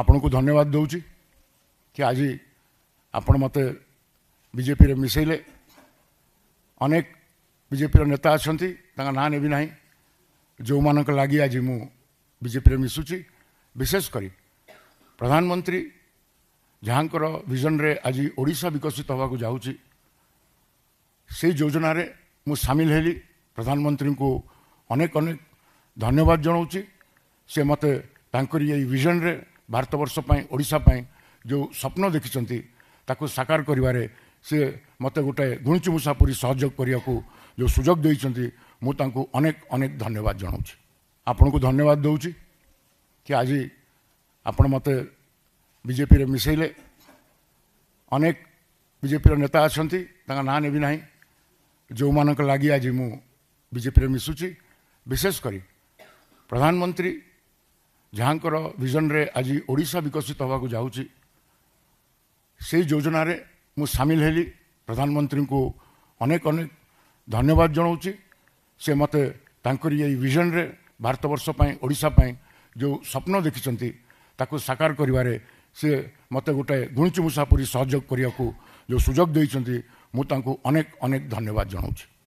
आपण को धन्यवाद दूची कि आज आपण मत बीजेपी रे मिसेले अनेक बीजेपी नेता अच्छा ना नेबी ना जो मान लगी आज मु बीजेपी रे मिसुची विशेषकर प्रधानमंत्री जहाँकर विजन रे आज ओडिशा विकसित होगा जाऊँगी से योजना रे मु सामिल हेली। प्रधानमंत्री को अनेक अनेक धन्यवाद जनाऊँगी। से मत तांकर ये विजन रे भारतवर्ष ओडिशा जो स्वप्न देखिंट ताकू साकार करिवारे से मत गोटे गुणचुमुषा पूरी सहयोग करने को जो सुजोग देइछंती मु तांको अनेक अनेक धन्यवाद जनाऊँगी। आपण को धन्यवाद दूची कि आज आपण मत बीजेपी रे मिसेले अनेक बीजेपी नेता अच्छा ना नेबी ना जो मान लगी आज मु बीजेपी रे मिसुची विशेषकर प्रधानमंत्री जहाँकर विजन रे आज ओडिशा विकसित होगा जाऊँगी से योजना रे मु सामिल हेली। प्रधानमंत्री को अनेक अनेक धन्यवाद जनाऊँगी। से मत तांकर ये विजन रे भारतवर्ष ओडिशा जो स्वप्न देखिंट ताकू साकार करिवारे से मत गोटे गुणचुमुषा पूरी सहयोग करने को जो सुजोग देइछंती मु तांको अनेक अनेक धन्यवाद जनाऊँगी।